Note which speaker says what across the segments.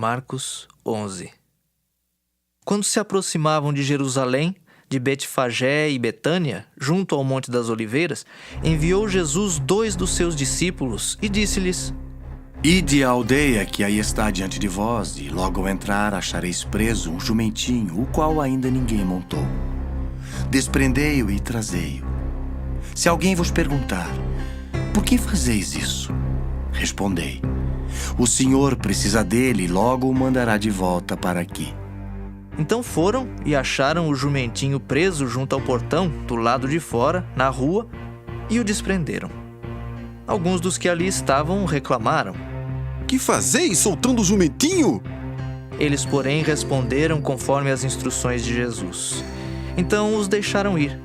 Speaker 1: Marcos 11. Quando se aproximavam de Jerusalém, de Betfagé e Betânia, junto ao Monte das Oliveiras, enviou Jesus 2 dos seus discípulos e disse-lhes:
Speaker 2: Ide à aldeia que aí está diante de vós, e logo ao entrar achareis preso um jumentinho, o qual ainda ninguém montou. Desprendei-o e trazei-o. Se alguém vos perguntar: por que fazeis isso? Respondei: o Senhor precisa dele e logo o mandará de volta para aqui.
Speaker 1: Então foram e acharam o jumentinho preso junto ao portão, do lado de fora, na rua, e o desprenderam. Alguns dos que ali estavam reclamaram:
Speaker 3: Que fazeis soltando o jumentinho?
Speaker 1: Eles, porém, responderam conforme as instruções de Jesus. Então os deixaram ir.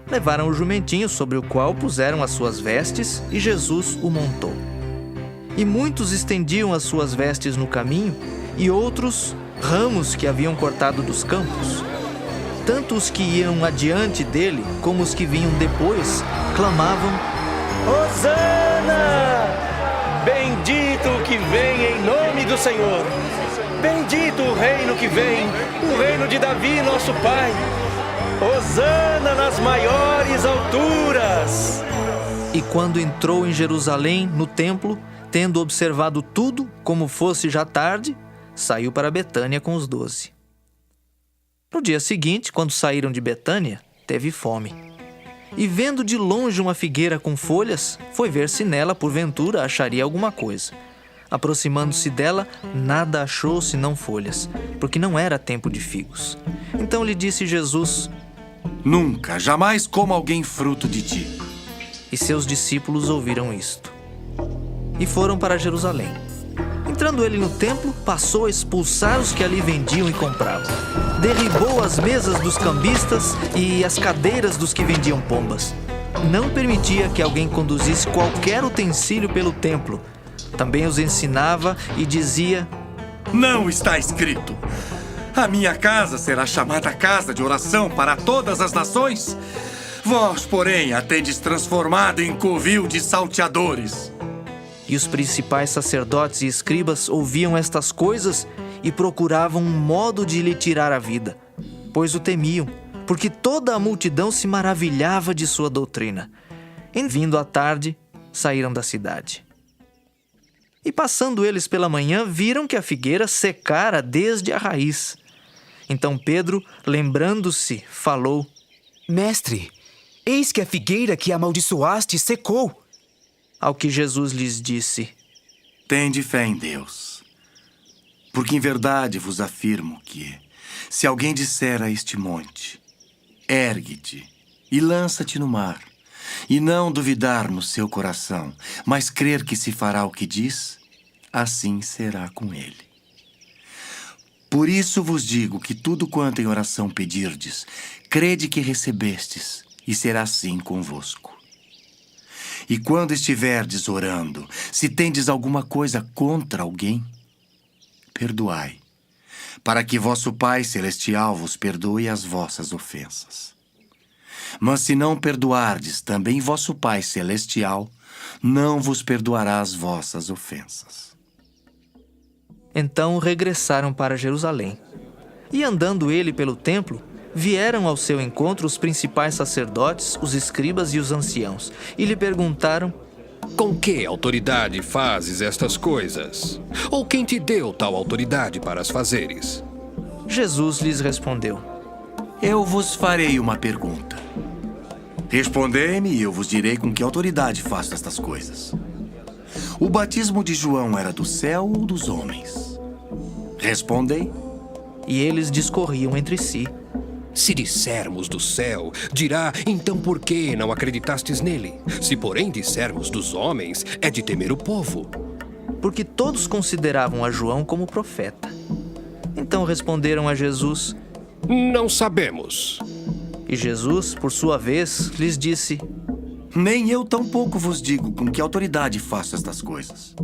Speaker 1: Levaram o jumentinho, sobre o qual puseram as suas vestes, e Jesus o montou. E muitos estendiam as suas vestes no caminho, e outros ramos que haviam cortado dos campos. Tanto os que iam adiante dele, como os que vinham depois, clamavam:
Speaker 4: Hosana! Bendito o que vem em nome do Senhor! Bendito o reino que vem, o reino de Davi, nosso pai! Hosana nas maiores alturas!
Speaker 1: E quando entrou em Jerusalém, no templo, tendo observado tudo, como fosse já tarde, saiu para Betânia com os 12. No dia seguinte, quando saíram de Betânia, teve fome. E vendo de longe uma figueira com folhas, foi ver se nela, porventura, acharia alguma coisa. Aproximando-se dela, nada achou senão folhas, porque não era tempo de figos. Então lhe disse Jesus:
Speaker 2: Nunca, jamais coma alguém fruto de ti.
Speaker 1: E seus discípulos ouviram isto. E foram para Jerusalém. Entrando ele no templo, passou a expulsar os que ali vendiam e compravam. Derribou as mesas dos cambistas e as cadeiras dos que vendiam pombas. Não permitia que alguém conduzisse qualquer utensílio pelo templo. Também os ensinava e dizia:
Speaker 2: Não está escrito: a minha casa será chamada casa de oração para todas as nações? Vós, porém, a tendes transformado em covil de salteadores.
Speaker 1: E os principais sacerdotes e escribas ouviam estas coisas e procuravam um modo de lhe tirar a vida, pois o temiam, porque toda a multidão se maravilhava de sua doutrina. Em vindo à tarde, saíram da cidade. E passando eles pela manhã, viram que a figueira secara desde a raiz. Então Pedro, lembrando-se, falou:
Speaker 5: Mestre, eis que a figueira que amaldiçoaste secou.
Speaker 1: Ao que Jesus lhes disse:
Speaker 2: Tende fé em Deus, porque em verdade vos afirmo que, se alguém disser a este monte: ergue-te e lança-te no mar, e não duvidar no seu coração, mas crer que se fará o que diz, assim será com ele. Por isso vos digo que tudo quanto em oração pedirdes, crede que recebestes, e será assim convosco. E quando estiverdes orando, se tendes alguma coisa contra alguém, perdoai, para que vosso Pai Celestial vos perdoe as vossas ofensas. Mas se não perdoardes, também vosso Pai Celestial não vos perdoará as vossas ofensas.
Speaker 1: Então regressaram para Jerusalém. E andando ele pelo templo, vieram ao seu encontro os principais sacerdotes, os escribas e os anciãos, e lhe perguntaram:
Speaker 6: Com que autoridade fazes estas coisas? Ou quem te deu tal autoridade para as fazeres?
Speaker 1: Jesus lhes respondeu:
Speaker 2: Eu vos farei uma pergunta. Respondei-me e eu vos direi com que autoridade faço estas coisas. O batismo de João era do céu ou dos homens? Respondei.
Speaker 1: E eles discorriam entre si.
Speaker 6: Se dissermos do céu, dirá, então por que não acreditastes nele? Se porém dissermos dos homens, é de temer o povo.
Speaker 1: Porque todos consideravam a João como profeta. Então responderam a Jesus:
Speaker 6: Não sabemos.
Speaker 1: E Jesus, por sua vez, lhes disse:
Speaker 2: Nem eu tampouco vos digo com que autoridade faço estas coisas.